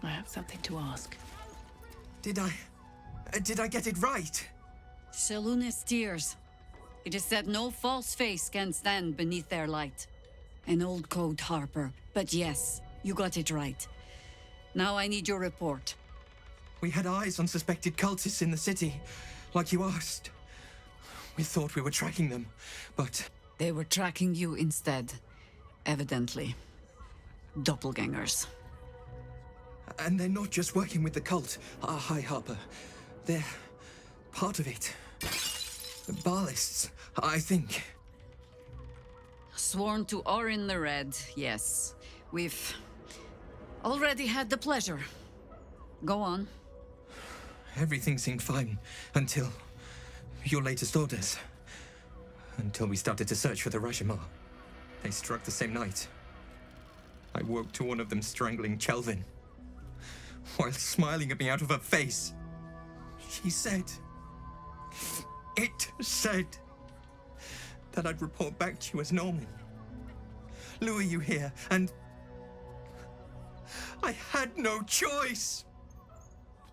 I have something to ask. Did I get it right? Seluna's tears. It is said no false face can stand beneath their light. An old code, Harper. But yes, you got it right. Now I need your report. We had eyes on suspected cultists in the city, like you asked. We thought we were tracking them, but... They were tracking you instead. Evidently. Doppelgangers. And they're not just working with the cult, High Harper. They're part of it. Ballists, I think. Sworn to Orin the Red, yes. We've already had the pleasure. Go on. Everything seemed fine until your latest orders. Until we started to search for the Rashomar. They struck the same night. I woke to one of them strangling Chelvin, while smiling at me out of her face. She said... It said that I'd report back to you as Norman. Lure you here, and... I had no choice!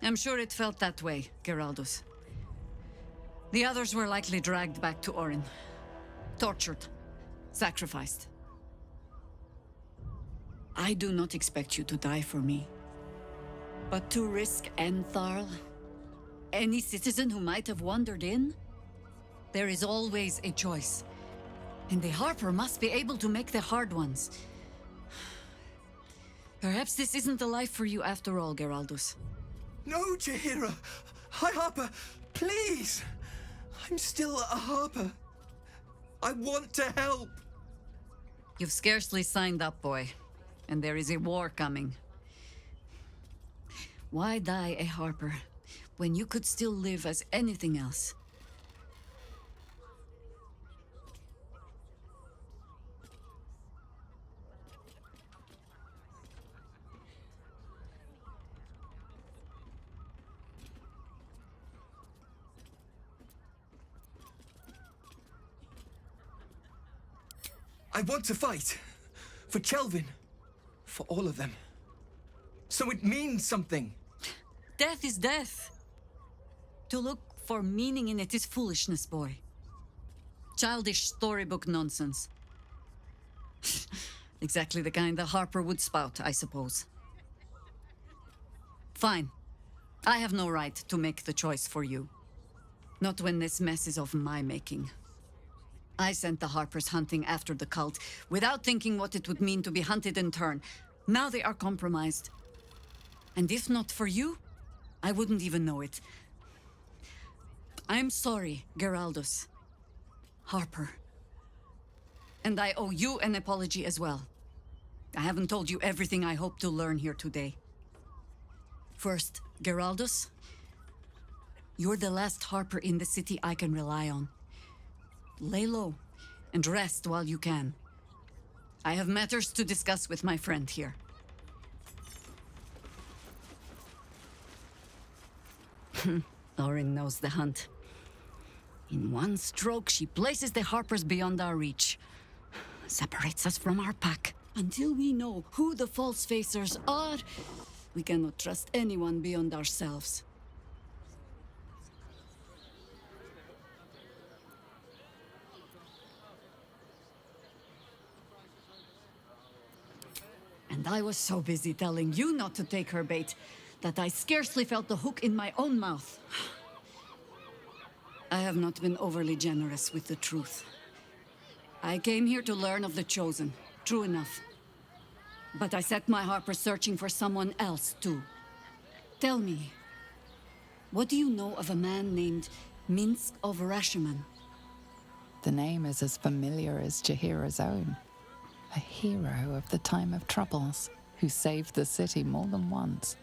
I'm sure it felt that way, Geraldus. The others were likely dragged back to Orin. Tortured. Sacrificed. I do not expect you to die for me. But to risk Entharl, any citizen who might have wandered in, there is always a choice. And the Harper must be able to make the hard ones. Perhaps this isn't the life for you after all, Geraldus. No, Jaheira! High Harper, please! I'm still a Harper. I want to help! You've scarcely signed up, boy. And there is a war coming. Why die a Harper when you could still live as anything else? I want to fight. For Chelvin. For all of them. So it means something. Death is death. To look for meaning in it is foolishness, boy. Childish storybook nonsense. Exactly the kind that Harper would spout, I suppose. Fine. I have no right to make the choice for you. Not when this mess is of my making. I sent the Harpers hunting after the cult, without thinking what it would mean to be hunted in turn. Now they are compromised. And if not for you, I wouldn't even know it. I'm sorry, Geraldus. Harper. And I owe you an apology as well. I haven't told you everything I hope to learn here today. First, Geraldus, you're the last Harper in the city I can rely on. Lay low and rest while you can. I have matters to discuss with my friend here. Orin knows the hunt. In one stroke, she places the Harpers beyond our reach. Separates us from our pack. Until we know who the false facers are, we cannot trust anyone beyond ourselves. And I was so busy telling you not to take her bait that I scarcely felt the hook in my own mouth. I have not been overly generous with the truth. I came here to learn of the Chosen, true enough. But I set my Harper searching for someone else, too. Tell me, what do you know of a man named Minsk of Rashomon? The name is as familiar as Jaheira's own. A hero of the time of troubles, who saved the city more than once.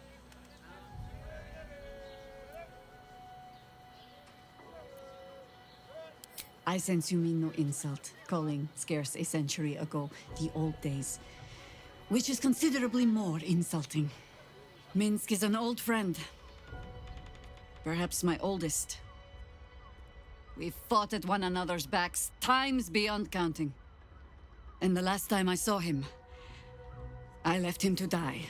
I sense you mean no insult, calling scarce a century ago the old days, which is considerably more insulting. Minsk is an old friend. Perhaps my oldest. We've fought at one another's backs times beyond counting. And the last time I saw him, I left him to die.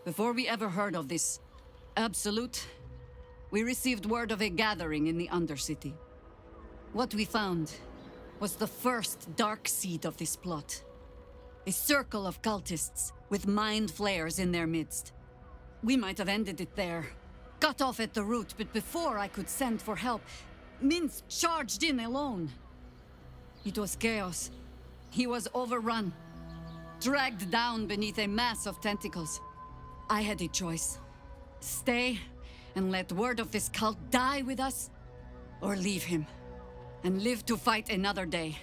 Before we ever heard of this Absolute, we received word of a gathering in the Undercity. What we found was the first dark seed of this plot. A circle of cultists with mind flayers in their midst. We might have ended it there, cut off at the root, but before I could send for help, Minsk charged in alone. It was chaos. He was overrun, dragged down beneath a mass of tentacles. I had a choice. Stay and let word of this cult die with us, or leave him and live to fight another day.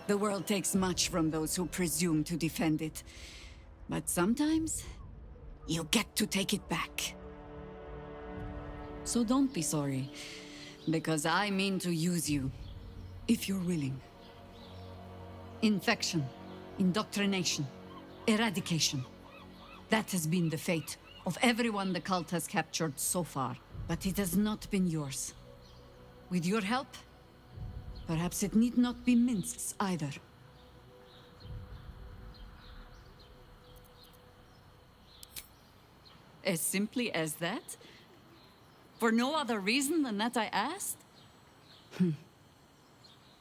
The world takes much from those who presume to defend it. But sometimes, you get to take it back. So don't be sorry, because I mean to use you, if you're willing. Infection, indoctrination, eradication. That has been the fate of everyone the cult has captured so far. But it has not been yours. With your help, perhaps it need not be Minsk's either. As simply as that? For no other reason than that I asked?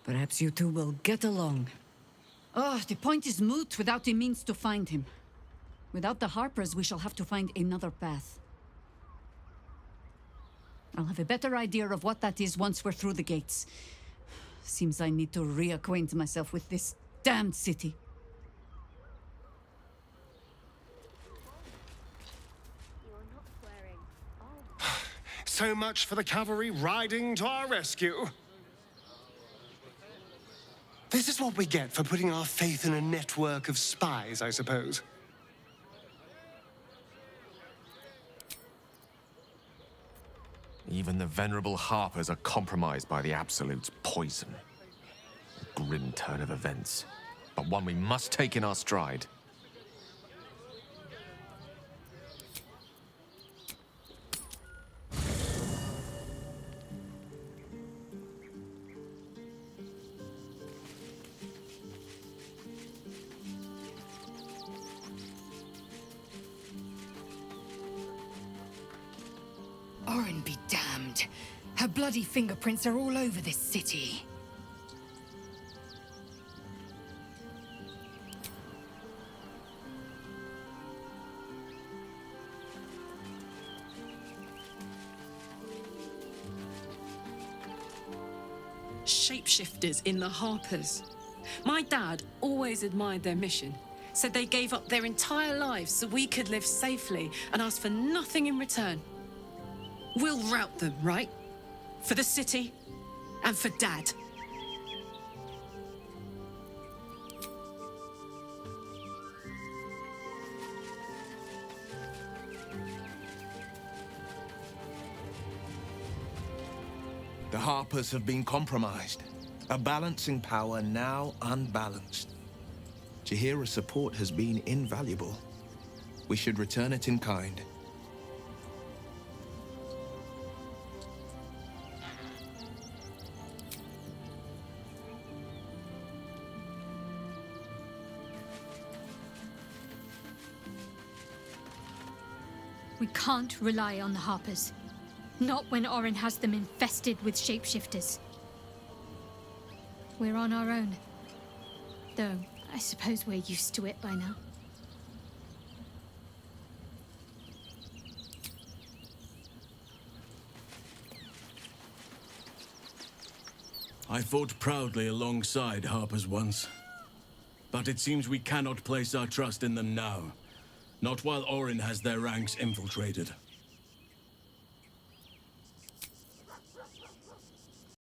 Perhaps you two will get along. Oh, the point is moot without a means to find him. Without the Harpers, we shall have to find another path. I'll have a better idea of what that is once we're through the gates. Seems I need to reacquaint myself with this damned city. So much for the cavalry riding to our rescue. This is what we get for putting our faith in a network of spies, I suppose. Even the venerable Harpers are compromised by the Absolute's poison. A grim turn of events, but one we must take in our stride. Orin be damned. Her bloody fingerprints are all over this city. Shapeshifters in the Harpers. My dad always admired their mission. Said they gave up their entire lives so we could live safely and asked for nothing in return. We'll rout them, right? For the city and for Dad. The Harpers have been compromised. A balancing power now unbalanced. Jaheira's support has been invaluable. We should return it in kind. We can't rely on the Harpers. Not when Orin has them infested with shapeshifters. We're on our own. Though, I suppose we're used to it by now. I fought proudly alongside Harpers once. But it seems we cannot place our trust in them now. Not while Orin has their ranks infiltrated.